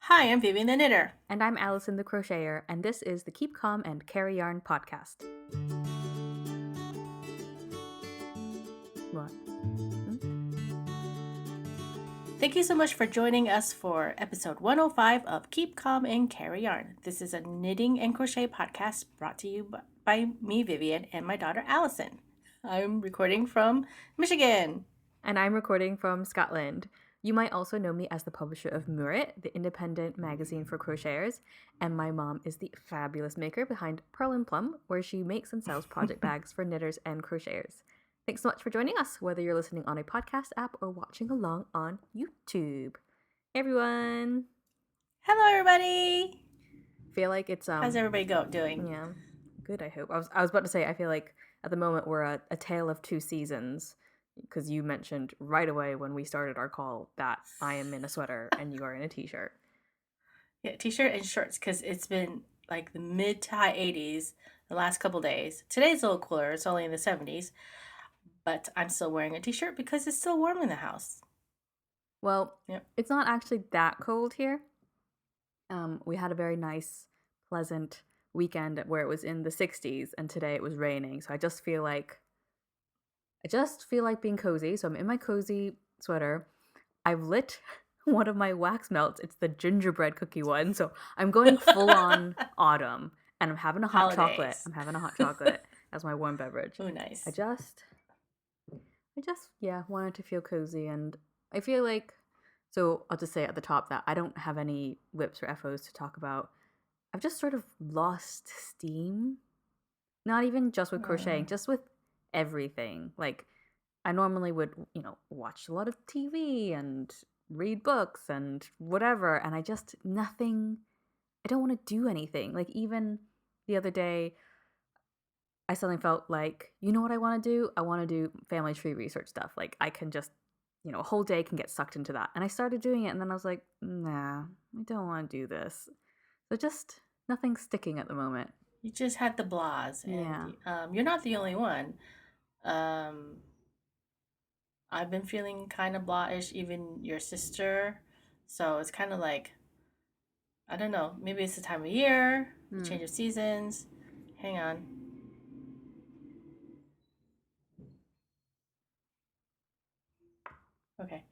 Hi, I'm Vivian the Knitter. And I'm Allison the Crocheter, and this is the Keep Calm and Carry Yarn podcast. What? Thank you so much for joining us for episode 105 of Keep Calm and Carry Yarn. This is a knitting and crochet podcast brought to you by me, Vivian, and my daughter, Allison. I'm recording from Michigan. And I'm recording from Scotland. You might also know me as the publisher of Murit, the independent magazine for crocheters, and my mom is the fabulous maker behind Pearl and Plum, where she makes and sells project bags for knitters and crocheters. Thanks so much for joining us, whether you're listening on a podcast app or watching along on YouTube. Hey everyone! Hello, everybody! Feel like it's How's everybody doing? Yeah, good. I hope. I was about to say. I feel like at the moment we're a tale of two seasons, because you mentioned right away when we started our call that I am in a sweater and you are in a t-shirt. Yeah, t-shirt and shorts, because it's been like the mid to high 80s the last couple days. Today's a little cooler. It's only in the 70s. But I'm still wearing a t-shirt because it's still warm in the house. Well, It's not actually that cold here. We had a very nice, pleasant weekend where it was in the 60s, and today it was raining. So I just feel like being cozy. So I'm in my cozy sweater. I've lit one of my wax melts. It's the gingerbread cookie one. So I'm going full on autumn, and I'm having a hot chocolate. I'm having a hot chocolate as my warm beverage. Oh, nice. I just wanted to feel cozy, and I feel like, so I'll just say at the top that I don't have any whips or FOs to talk about. I've just sort of lost steam. Not even just with crocheting, just with everything. Like, I normally would, watch a lot of TV and read books and whatever, and I don't want to do anything. Like, even the other day, I suddenly felt like, you know what I want to do? I want to do family tree research stuff. Like, I can just, a whole day can get sucked into that. And I started doing it, and then I was like, nah, I don't want to do this. So just nothing's sticking at the moment. You just had the blahs. And, you're not the only one. I've been feeling kind of blah-ish, even your sister. So it's kind of like, I don't know, maybe it's the time of year, the change of seasons. Hang on. Okay.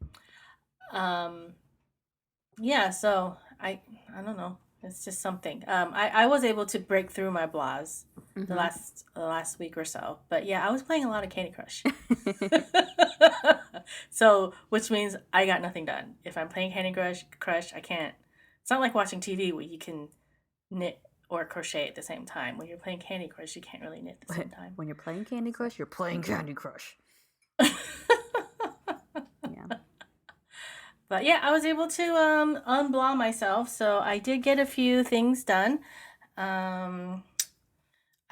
Yeah, so I don't know. It's just something. I was able to break through my blahs the last week or so. But yeah, I was playing a lot of Candy Crush. So, which means I got nothing done. If I'm playing Candy Crush, I can't. It's not like watching TV where you can knit or crochet at the same time. When you're playing Candy Crush, you can't really knit at the same time. When you're playing Candy Crush, you're playing Candy Crush. Yeah. But yeah, I was able to unblah myself, so I did get a few things done. I've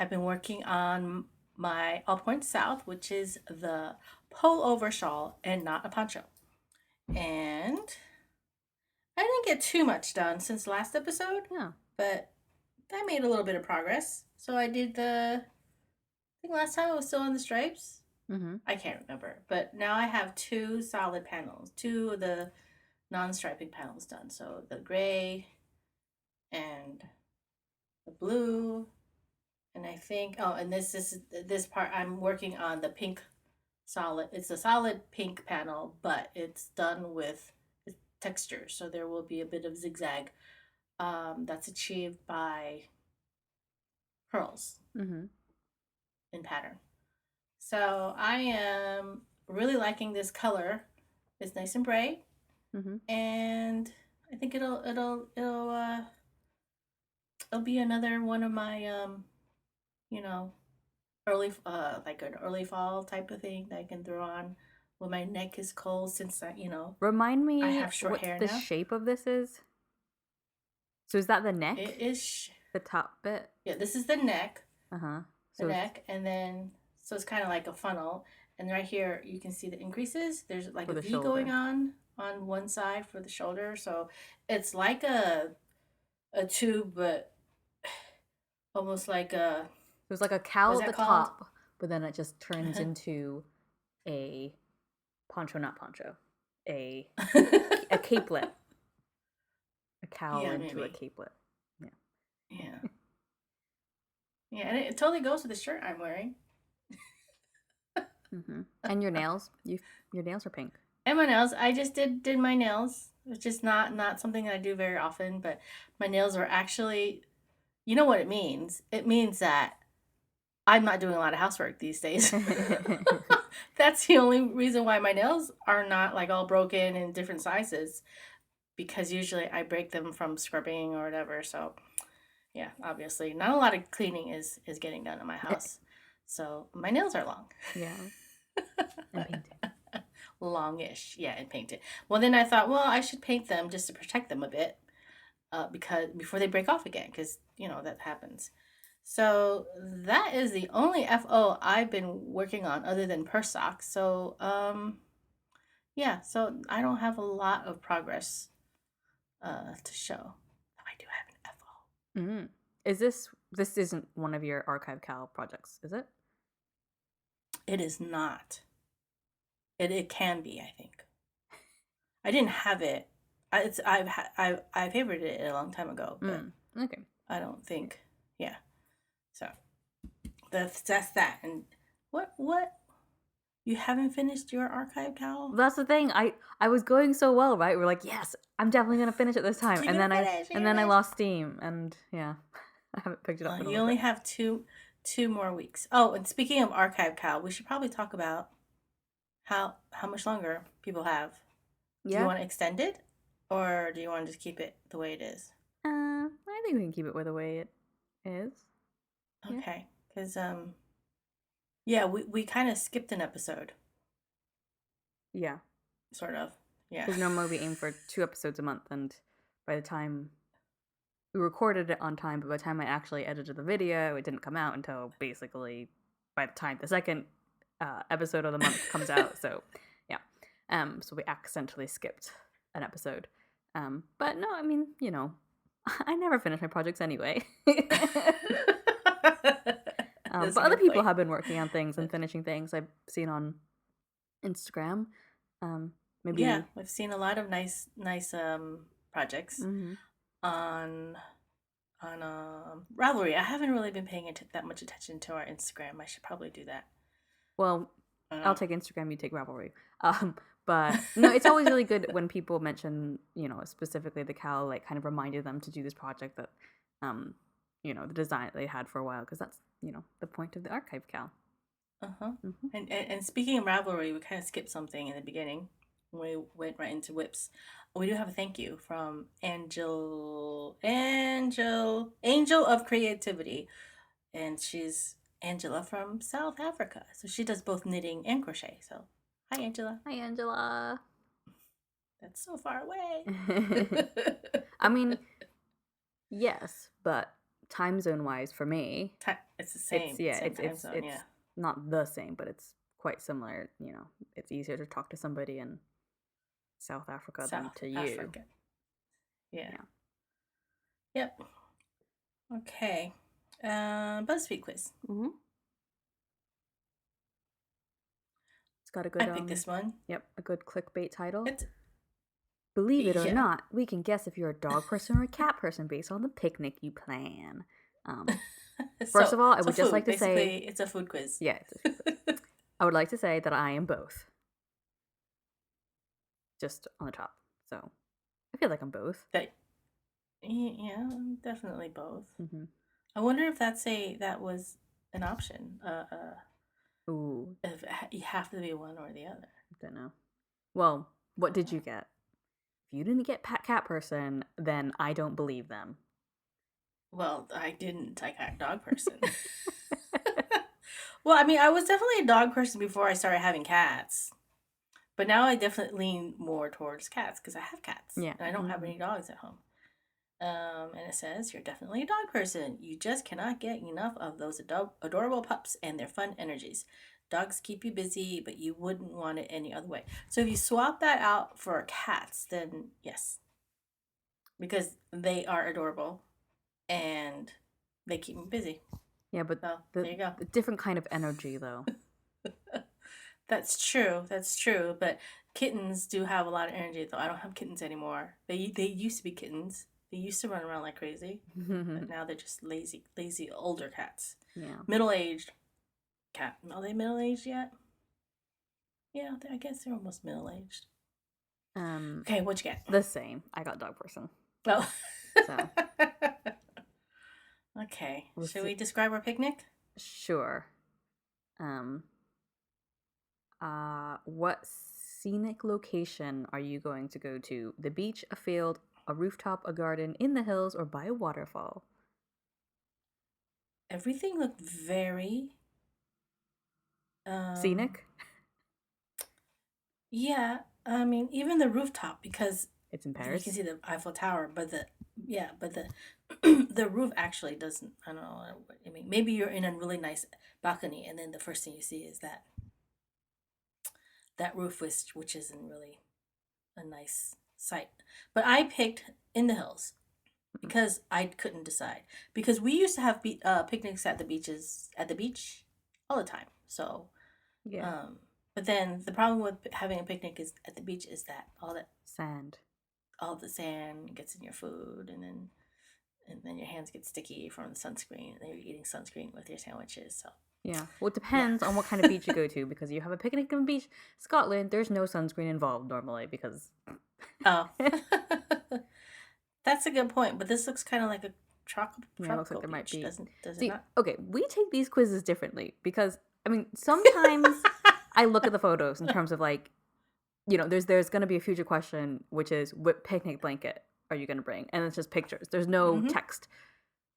been working on my All Points South, which is the pullover shawl and not a poncho. And I didn't get too much done since last episode. Yeah. But I made a little bit of progress. So I did I think last time I was still on the stripes. I can't remember. But now I have two solid panels, two of the non-striping panels done. So the gray and the blue. And I think, and this part, I'm working on the pink solid. It's a solid pink panel, but it's done with texture. So there will be a bit of zigzag that's achieved by pearls in pattern. So I am really liking this color. It's nice and bright, and I think it'll be another one of my early like an early fall type of thing that I can throw on when my neck is cold, since Remind me, I have short hair the now. shape of this is. So is that the neck? It is the top bit. Yeah, this is the neck. So the neck, and then so it's kind of like a funnel. And right here, you can see the increases. There's like a V shoulder going on one side for the shoulder. So it's like a tube, but almost like a. There's like a cowl at the top, but then it just turns into a poncho, not poncho, a capelet. cowl into a capelet. Yeah. Yeah. Yeah, and it totally goes with the shirt I'm wearing. And your nails? Your nails are pink. And my nails. I just did my nails, which is not something that I do very often, but my nails are actually, you know what it means? It means that I'm not doing a lot of housework these days. That's the only reason why my nails are not like all broken in different sizes, because usually I break them from scrubbing or whatever. So yeah, obviously not a lot of cleaning is getting done in my house. So my nails are long. Yeah. And painted. Longish, yeah, and painted. Well, then I thought, well, I should paint them just to protect them a bit, because before they break off again, because you know that happens. So that is the only FO I've been working on other than purse socks. So yeah, so I don't have a lot of progress to show. I do have an FO. Mm. Is this isn't one of your archive cal projects, is it? It is not. It can be, I think. I didn't have it. I favorited it a long time ago, but okay. I don't think. Yeah. So that's that. And what you haven't finished your archive cowl? That's the thing. I was going so well, right? We're like, yes, I'm definitely gonna finish it this time. And then I lost steam, and yeah, I haven't picked it up. You only have two more weeks. Oh, and speaking of archive cowl, we should probably talk about how much longer people have. Do you want to extend it, or do you want to just keep it the way it is? I think we can keep it the way it is. Okay, because yeah, we kind of skipped an episode. Yeah, sort of. Yeah, because normally we aim for 2 episodes a month, and by the time we recorded it on time, but by the time I actually edited the video, it didn't come out until basically by the time the second episode of the month comes out. So yeah, so we accidentally skipped an episode. But no, I mean, you know, I never finish my projects anyway. But other people have been working on things and finishing things I've seen on Instagram. Maybe yeah, we've seen a lot of nice projects on Ravelry. I haven't really been paying that much attention to our Instagram. I should probably do that. Well, I'll take Instagram, you take Ravelry. But no, it's always really good when people mention, you know, specifically the cowl, like kind of reminded them to do this project that, you know, the design that they had for a while, because that's, you know, the point of the archive cowl. And speaking of Ravelry, we kind of skipped something in the beginning. We went right into whips. We do have a thank you from Angel of Creativity, and she's Angela from South Africa. So she does both knitting and crochet. So hi, Angela. Hi, Angela. That's so far away. I mean, yes, but time zone wise for me, it's the same. It's not the same, but it's quite similar. You know, it's easier to talk to somebody in South Africa than to you. Yeah. Yep. Okay. BuzzFeed quiz. It's got a good. I picked this one. Yep, a good clickbait title. Believe it or not, we can guess if you're a dog person or a cat person based on the picnic you plan. First of all, I would just like to say it's a food quiz. Yeah, it's a food quiz. I would like to say that I am both. Just on the top. So I feel like I'm both. Yeah, I'm definitely both. I wonder if that was an option. Ooh. If you have to be one or the other. I don't know. Well, what did you get? If you didn't get cat person, then I don't believe them. Well, I didn't. I got dog person. Well, I mean, I was definitely a dog person before I started having cats. But now I definitely lean more towards cats because I have cats. Yeah. And I don't have any dogs at home. And it says, you're definitely a dog person. You just cannot get enough of those adorable pups and their fun energies. Dogs keep you busy, but you wouldn't want it any other way. So if you swap that out for cats, then yes. Because they are adorable and they keep me busy. Yeah, but there you go. The different kind of energy, though. That's true. But kittens do have a lot of energy, though. I don't have kittens anymore. They used to be kittens, They used to run around like crazy, but now they're just lazy older cats. Yeah. Middle-aged cat. Are they middle-aged yet? Yeah, I guess they're almost middle-aged. Okay, what'd you get? The same. I got dog person. Oh. So. Okay. Should we describe our picnic? Sure. What scenic location are you going to go to? The beach, a field, a rooftop, a garden, in the hills, or by a waterfall? Everything looked very scenic? Yeah, I mean, even the rooftop, because it's in Paris. You can see the Eiffel Tower, but the the roof actually doesn't. I don't know. I mean, maybe you're in a really nice balcony, and then the first thing you see is that roof, which isn't really a nice sight. But I picked in the hills because I couldn't decide, because we used to have picnics at the beach all the time. So yeah. But then the problem with having a picnic at the beach is that all the sand gets in your food, and then your hands get sticky from the sunscreen, and then you're eating sunscreen with your sandwiches. So yeah, well, it depends on what kind of beach you go to, because you have a picnic on the beach, Scotland, there's no sunscreen involved normally because. Oh, that's a good point. But this looks kind of like a tropical it looks like there beach. Might be. Does See, it not? Okay, we take these quizzes differently because I mean sometimes I look at the photos in terms of like, there's going to be a future question, which is what picnic blanket are you going to bring? And it's just pictures. There's no text.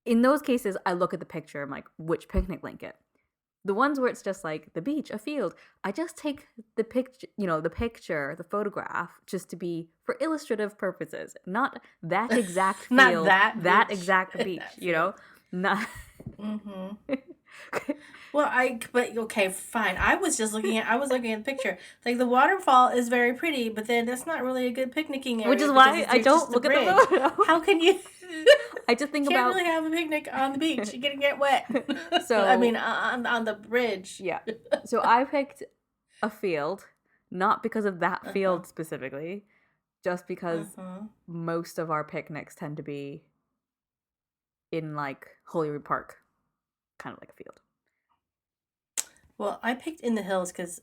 In those cases, I look at the picture. I'm like, which picnic blanket? The ones where it's just like the beach, a field, I just take the picture, the photograph, just to be for illustrative purposes, not that exact field, not that exact beach, not. Well, but okay, fine. I was looking at the picture. Like, the waterfall is very pretty, but then that's not really a good picnicking area. Which is why I don't look at the photo. How can you? I just think can't really have a picnic on the beach. You're gonna get wet. So I mean, on the bridge. Yeah. So I picked a field, not because of that field specifically, just because most of our picnics tend to be in like Holyrood Park, kind of like a field. Well, I picked in the hills because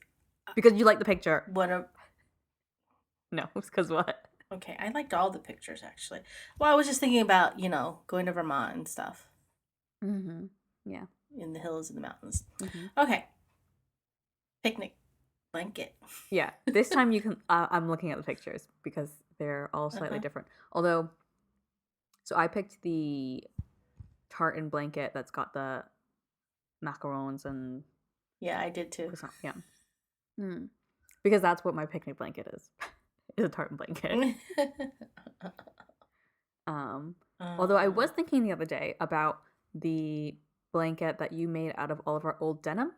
you like the picture. No, it's because what? Okay, I liked all the pictures actually. Well, I was just thinking about going to Vermont and stuff. Yeah. In the hills and the mountains. Okay. Picnic blanket. Yeah, this time you can. I'm looking at the pictures because they're all slightly different. Although, so I picked the tartan blanket that's got the macarons and. Yeah, I did too. Yeah. Because that's what my picnic blanket is. Is a tartan blanket. Although I was thinking the other day about the blanket that you made out of all of our old denim.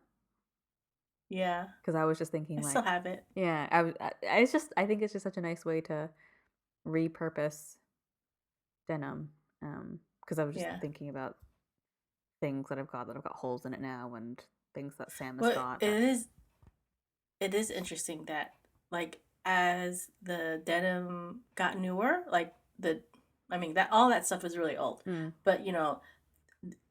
Yeah. Because I was just thinking, I still have it. Yeah, I think it's just such a nice way to repurpose denim. Because I was just thinking about things that I've got holes in it now, and things that Sam has got. It is interesting that, like, as the denim got newer, like that all that stuff is really old. But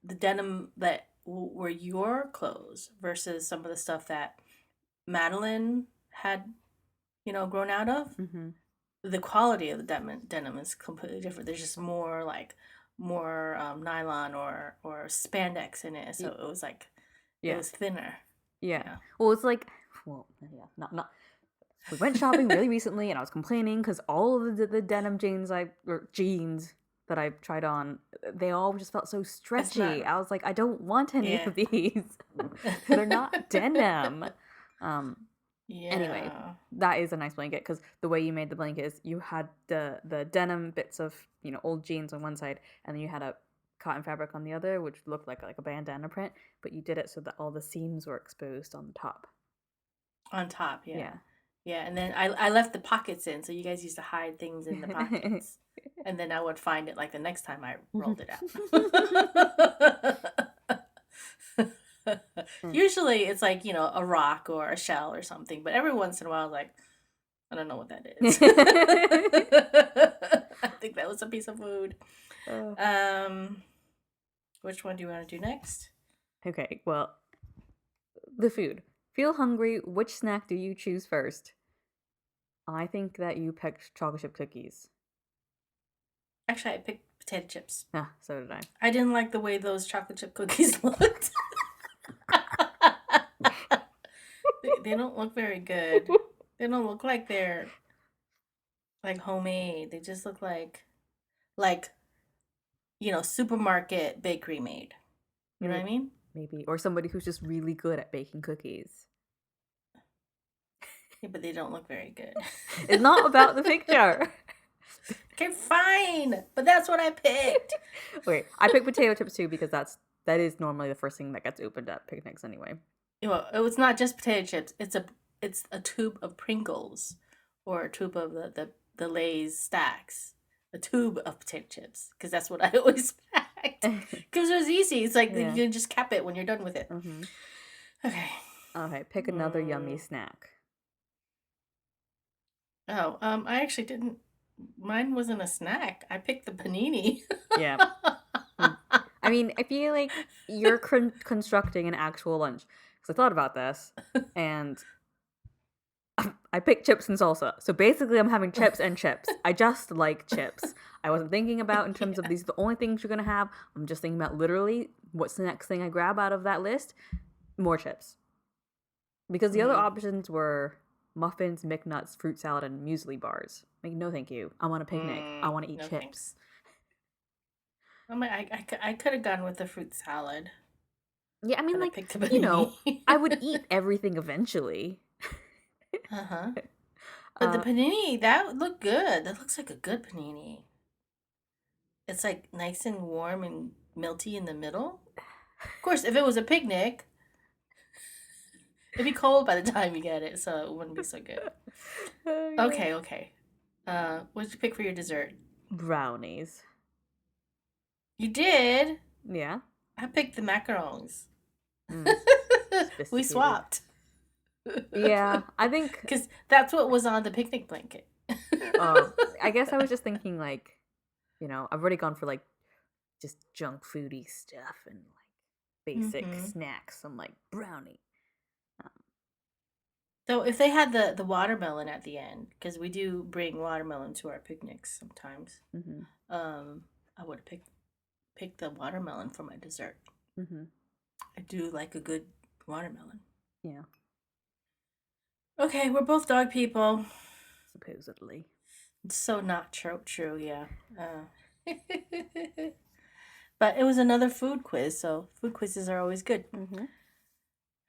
the denim that were your clothes versus some of the stuff that Madeline had, grown out of, the quality of the denim is completely different. There's just more nylon or spandex in it, so it was like it was thinner. Yeah. Well, it's like, not. We went shopping really recently, and I was complaining because all of the denim jeans that I tried on, they all just felt so stretchy. I was like, I don't want any of these. They're not denim. Anyway, that is a nice blanket because the way you made the blanket is you had the denim bits of old jeans on one side, and then you had a cotton fabric on the other, which looked like a bandana print, but you did it so that all the seams were exposed on the top. On top, yeah. Yeah, and then I left the pockets in, so you guys used to hide things in the pockets. And then I would find it like the next time I rolled it out. Usually it's like, a rock or a shell or something, but every once in a while, like, I don't know what that is. I think that was a piece of food. Uh, Which one do you want to do next? okay, well, the food. Feel hungry. Which snack do you choose first? I think that you picked chocolate chip cookies. Actually, I picked potato chips. Ah, so did I. I didn't like the way those chocolate chip cookies looked. They don't look very good. They don't look like they're like homemade. They just look like supermarket bakery made. You know what I mean? Maybe. Or somebody who's just really good at baking cookies. Yeah, but they don't look very good. It's not about the picture. Okay, fine. But that's what I picked. Okay, I picked potato chips too because that is normally the first thing that gets opened at picnics anyway. Well, it was not just potato chips. It's a tube of Pringles or a tube of the Lay's stacks. A tube of potato chips because that's what I always packed. Because it was easy. It's like you can just cap it when you're done with it. Mm-hmm. Okay. Okay, pick another yummy snack. Oh, I actually didn't. Mine wasn't a snack. I picked the panini. Yeah. I mean, I feel like you're constructing an actual lunch. Because I thought about this, and I picked chips and salsa. So basically, I'm having chips and chips. I just like chips. I wasn't thinking about in terms of these are the only things you're going to have. I'm just thinking about literally what's the next thing I grab out of that list? More chips. Because the other options were muffins, McNuts, fruit salad, and muesli bars. Like, no thank you. I want a picnic. I want to eat chips. I could have gone with the fruit salad. Yeah, I mean, like, you know, I would eat everything eventually. Uh-huh. But the panini, that looked good. That looks like a good panini. It's like nice and warm and melty in the middle. Of course, if it was a picnic, it'd be cold by the time you get it, so it wouldn't be so good. Okay. What did you pick for your dessert? Brownies. You did? Yeah. I picked the macarons. We swapped. Yeah, I think because that's what was on the picnic blanket. I guess I was just thinking like, you know, I've already gone for like just junk foody stuff and like basic snacks. I'm like brownie. So if they had the watermelon at the end, because we do bring watermelon to our picnics sometimes, I would have picked the watermelon for my dessert. I do like a good watermelon. Yeah. Okay, we're both dog people. Supposedly. It's so not true, yeah. But it was another food quiz, so food quizzes are always good.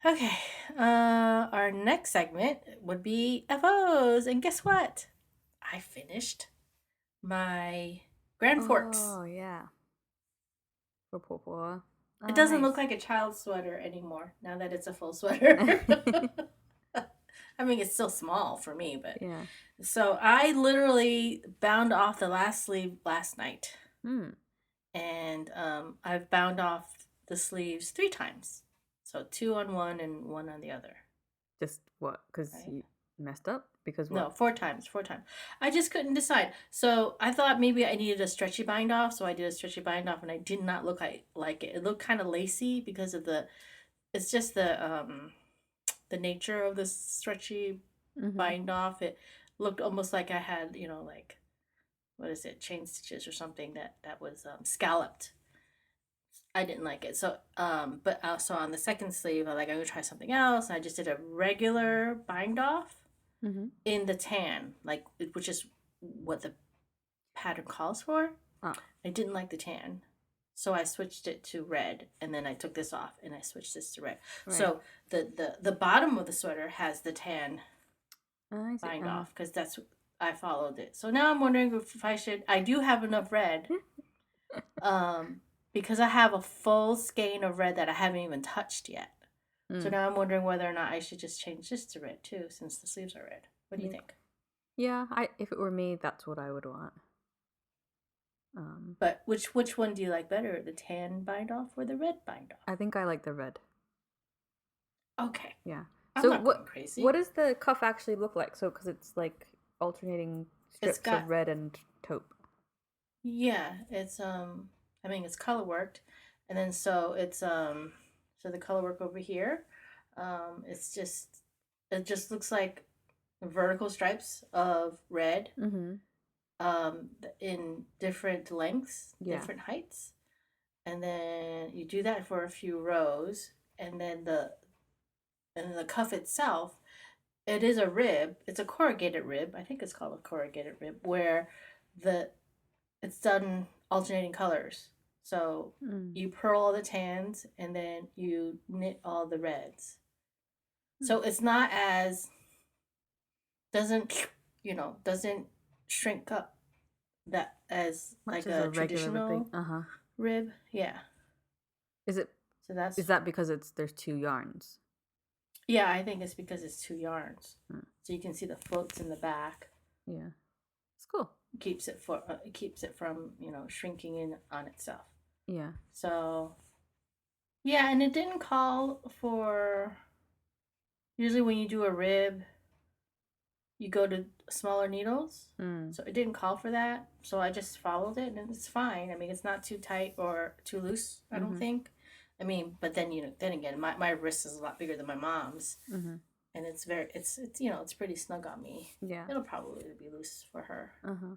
Okay, our next segment would be FOs, and guess what? I finished my Grand Forks. Oh, yeah. For Poor. It doesn't look like a child's sweater anymore, now that it's a full sweater. I mean, it's still small for me, but... Yeah. So I literally bound off the last sleeve last night. And I've bound off the sleeves 3 times. So 2 on one and 1 on the other. Just what? Because you messed up? Because what? No, 4 times. I just couldn't decide. So I thought maybe I needed a stretchy bind off. So I did a stretchy bind off and I did not look like it. It looked kind of lacy because of it's just the nature of the stretchy bind off. It looked almost like I had, like, what is it, chain stitches or something that was scalloped. I didn't like it. So, but so on the second sleeve, I'm gonna try something else. I just did a regular bind off in the tan, which is what the pattern calls for. I didn't like the tan. So I switched it to red, and then I took this off, and I switched this to red. Right. So the bottom of the sweater has the tan bind off, because I followed it. So now I'm wondering if I should. I do have enough red, because I have a full skein of red that I haven't even touched yet. So now I'm wondering whether or not I should just change this to red too, since the sleeves are red. What do you think? Yeah, if it were me, that's what I would want. But which one do you like better, the tan bind off or the red bind off? I think I like the red. Okay. Yeah. I'm not going crazy. What does the cuff actually look like? So, because it's like alternating strips of red and taupe. Yeah, it's I mean it's color worked, and then so it's so the color work over here, it's just it just looks like vertical stripes of red, Mm-hmm. in different lengths, Yeah. different heights, and then you do that for a few rows, and then the cuff itself, it is a rib. It's a corrugated rib. I think it's called a corrugated rib, where the it's done alternating colors. So Mm. you purl all the tans and then you knit all the reds. Mm. So it's not as doesn't doesn't shrink up that as Much like as a a regular ribbing. traditional Uh-huh. rib. Yeah. Is it So that's is that because there's two yarns? yeah, I think it's because it's two yarns. Mm. So you can see the floats in the back. Yeah. It's cool. It keeps it from, shrinking in on itself. Yeah. So yeah, and it didn't call for usually when you do a rib, you go to smaller needles. Mm. So it didn't call for that. So I just followed it and it's fine. I mean, it's not too tight or too loose, I don't Mm-hmm. think. I mean, but then then again, my wrist is a lot bigger than my mom's. Mm-hmm. And it's it's pretty snug on me. Yeah. It'll probably be loose for her. Uh-huh.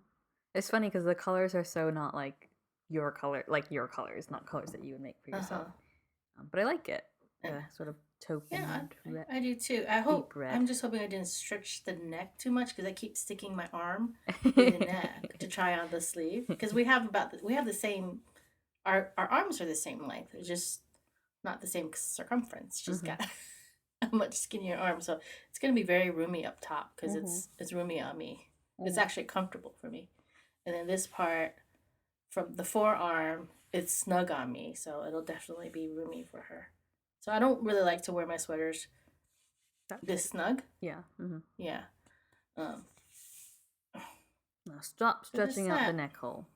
It's funny because the colors are so not like your colors, not colors that you would make for yourself. Uh-huh. But I like it. And The sort of token yeah, red, I do too. deep red. I'm just hoping I didn't stretch the neck too much because I keep sticking my arm in the neck to try on the sleeve because we have the same our arms are the same length. It's just not the same circumference. She's Mm-hmm. got a much skinnier arm, so it's gonna be very roomy up top because Mm-hmm. it's roomy on me. Mm-hmm. It's actually comfortable for me, and then this part from the forearm, it's snug on me, so it'll definitely be roomy for her. So I don't really like to wear my sweaters this snug. Yeah. Mm-hmm. Yeah. Um, Now stop but it's stretching out the that. neck hole.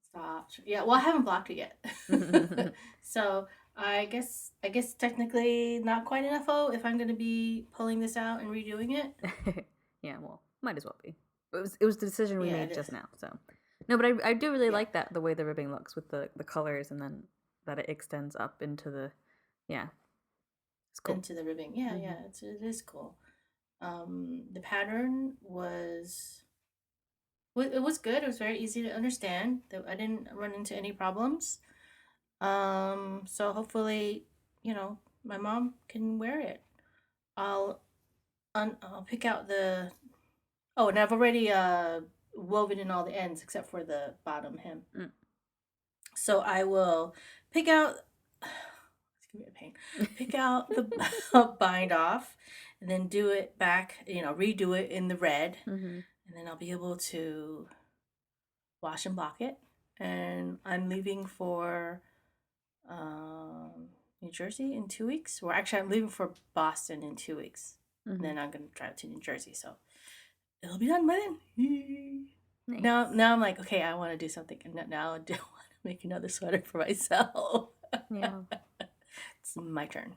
Stop. Yeah. Well, I haven't blocked it yet, so I guess technically not quite enough. Oh, if I'm gonna be pulling this out and redoing it. Yeah, well, might as well be. It was the decision we Yeah, made it just is. now. So no, but I do really Yeah. like that the way the ribbing looks with the colors and then that it extends up into the yeah. It's cool. Into the ribbing. Yeah, Mm-hmm. yeah, it is cool. The pattern it was good. It was very easy to understand. I didn't run into any problems. So hopefully, my mom can wear it. I'll I'll pick out the oh, and I've already woven in all the ends except for the bottom hem. Mm. So I will pick out it's gonna be a pain. Pick out the bind off and then do it back, redo it in the red. Mm-hmm. And then I'll be able to wash and block it. And I'm leaving for New Jersey in 2 weeks. Or actually, I'm leaving for Boston in 2 weeks. Mm-hmm. And then I'm going to drive to New Jersey. So it'll be done by then. Nice. Now I'm like, okay, I want to do something. And now I do want to make another sweater for myself. Yeah. It's my turn.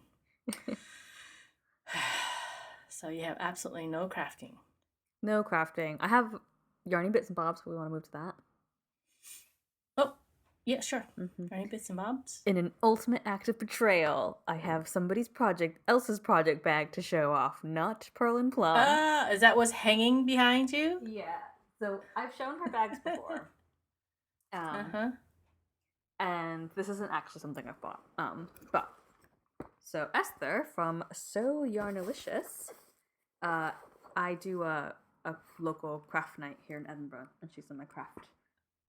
So you have absolutely no crafting. No crafting. I have yarny bits and bobs. We want to move to that. Oh, yeah, sure. Mm-hmm. Any bits and bobs? In an ultimate act of betrayal, I have else's project bag to show off, not Pearl and Plum. Is that what's hanging behind you? Yeah. So I've shown her bags before. And this isn't actually something I've bought. But so Esther from So Yarnalicious, I do a local craft night here in Edinburgh, and she's on my craft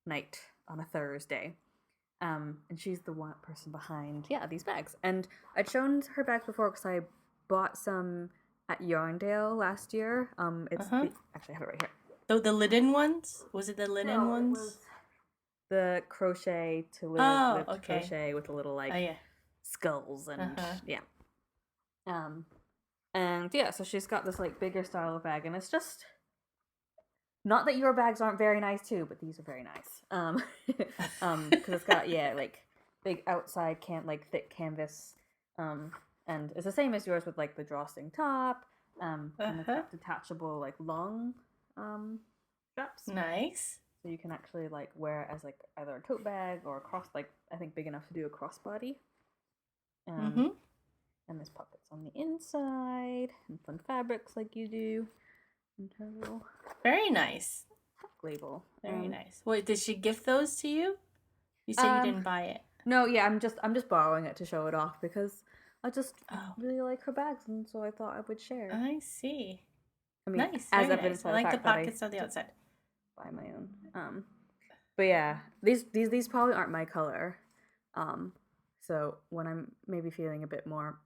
night on a Thursday. And she's the one person behind these bags. And I'd shown her bags before because I bought some at Yarndale last year. Actually I have it right here. The linen ones? Was it the linen ones? It was the crochet to live okay. crochet with a little skulls and so she's got this bigger style of bag, and it's just not that your bags aren't very nice too, but these are very nice. Because it's got big outside thick canvas, and it's the same as yours with the drawstring top, and it's got detachable long straps. Nice. So you can actually like wear it as like either a tote bag or a cross, like I think big enough to do a crossbody. And there's pockets on the inside and fun fabrics like you do. And her little very nice label. Very nice. Wait, did she gift those to you? You said you didn't buy it. No, yeah, I'm just borrowing it to show it off because I just really like her bags, and so I thought I would share. I see. I mean, nice, as very evidence nice. I like the pockets on the outside. Buy my own. But yeah, these probably aren't my color. So when I'm maybe feeling a bit more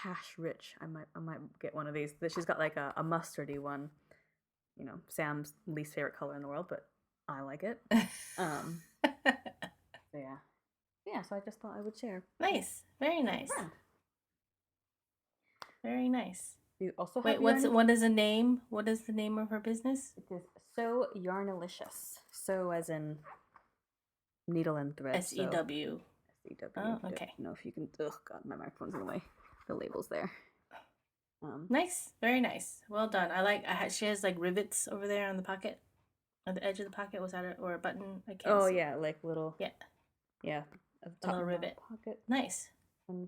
cash rich, I might get one of these. She's got like a mustardy one. You know, Sam's least favorite color in the world, but I like it. So yeah. So I just thought I would share. Nice, very nice, very nice. You also wait. What is the name? What is the name of her business? It is So Yarnalicious. So as in needle and thread. SEW. SEW. Oh, okay. Don't know if you can. Oh God, my microphone's in the way. The label's there. Nice, very nice. Well done. She has like rivets over there on the pocket, on the edge of the pocket. Was that or a button? I can't. See. Yeah, like little. Yeah. A little rivet. Pocket. Nice. And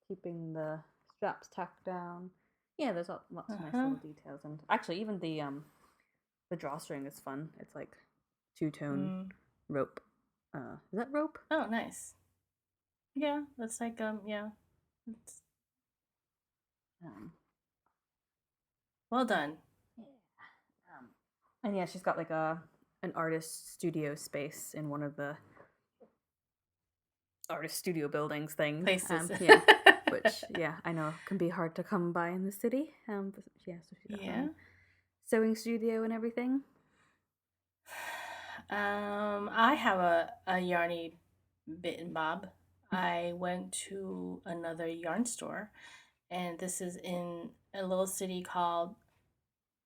keeping the straps tacked down. Yeah, there's lots of nice little details, and actually even the drawstring is fun. It's like two-tone rope. Is that rope? Oh, nice. Yeah, that's like yeah. It's... well done. Yeah. And yeah, she's got like an artist studio space in one of the artist studio buildings things. Places. Which I know can be hard to come by in the city. But so she's got her sewing studio and everything. I have a Yarny bit and bob. I went to another yarn store, and this is in a little city called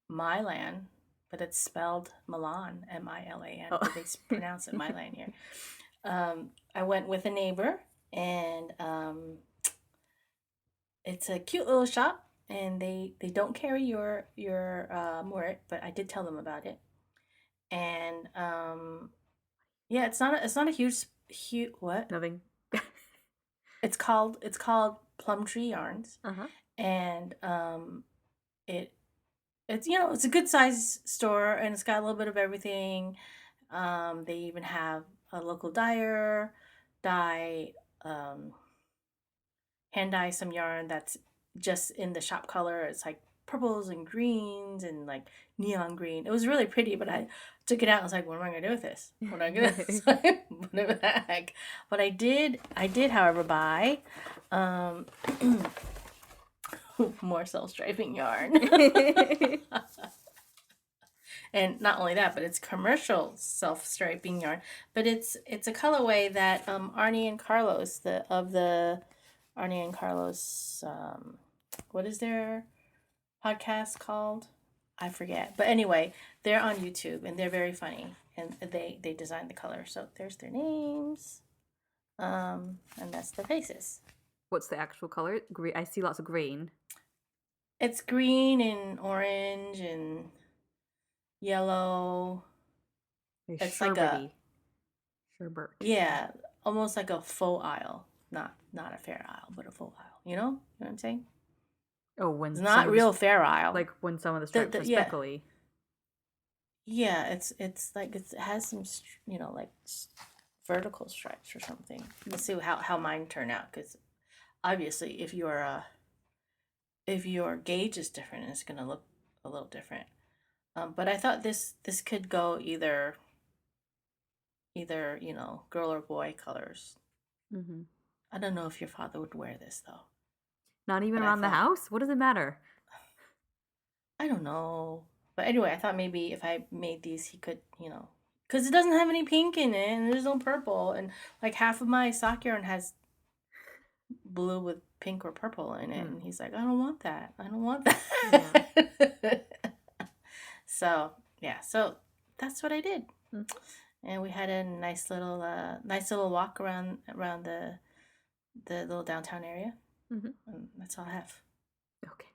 Milan, but it's spelled Milan, Milan. But they pronounce it Milan here. I went with a neighbor, and it's a cute little shop, and they don't carry your Murit, but I did tell them about it. And it's not a huge what? Nothing. It's called Plum Tree Yarns. And it's it's a good size store, and it's got a little bit of everything. They even have a local dyer, hand dye some yarn that's just in the shop color. It's like purples and greens and like neon green. It was really pretty, but I took it out and was like, what am I gonna do with this? What am I gonna put it back? But I did however buy more self-striping yarn. And not only that, but it's commercial self-striping yarn. But it's a colorway that Arnie and Carlos, Arnie and Carlos, what is their podcast called? I forget. But anyway, they're on YouTube, and they're very funny, and they designed the color. So there's their names, and that's their faces. What's the actual color? Green. I see lots of green. It's green and orange and yellow. It's like a sherbet. Yeah, almost like a faux aisle. Not a fair aisle, but a faux aisle. You know what I'm saying? Oh, when it's not real fair aisle. Like when some of the stripes are speckly. Yeah, it's like it has some like vertical stripes or something. Let's see how mine turn out, because obviously if your gauge is different, it's gonna look a little different. But I thought this could go either girl or boy colors. I don't know if your father would wear this though. Not even around the house? What does it matter? I don't know. But anyway, I thought maybe if I made these, he could, because it doesn't have any pink in it, and there's no purple, and like half of my sock yarn has blue with pink or purple in it, and he's like, I don't want that. I don't want that. Yeah. So that's what I did. And we had a nice little walk around the little downtown area. And that's all I have. Okay.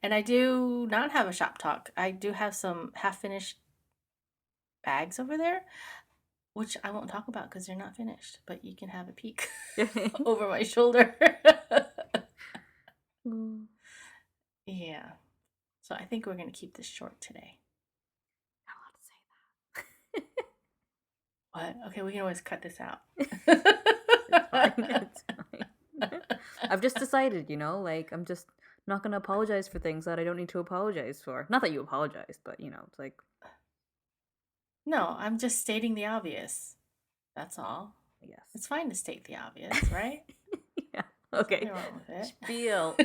And I do not have a shop talk. I do have some half-finished bags over there, which I won't talk about because they're not finished, but you can have a peek over my shoulder. Yeah. So I think we're going to keep this short today. Not allowed to say that. What? Okay, we can always cut this out. It's fine. It's fine. I've just decided, like, I'm just not going to apologize for things that I don't need to apologize for. Not that you apologize, but, it's like... No, I'm just stating the obvious. That's all. Yes. It's fine to state the obvious, right? Yeah. Okay. Nothing wrong with it. Spiel.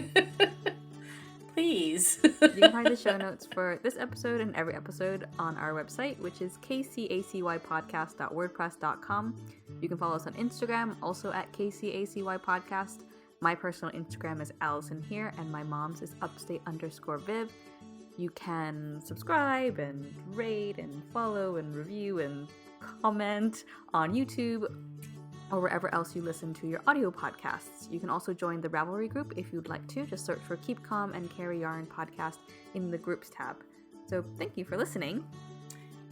Please. You can find the show notes for this episode and every episode on our website, which is kcacypodcast.wordpress.com. You can follow us on Instagram, also at kcacypodcast. My personal Instagram is Allison here, and my mom's is upstate_Viv. You can subscribe and rate and follow and review and comment on YouTube or wherever else you listen to your audio podcasts. You can also join the Ravelry group if you'd like to. Just search for Keep Calm and Carry Yarn podcast in the groups tab. So thank you for listening.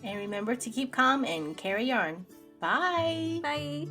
And remember to keep calm and carry yarn. Bye. Bye.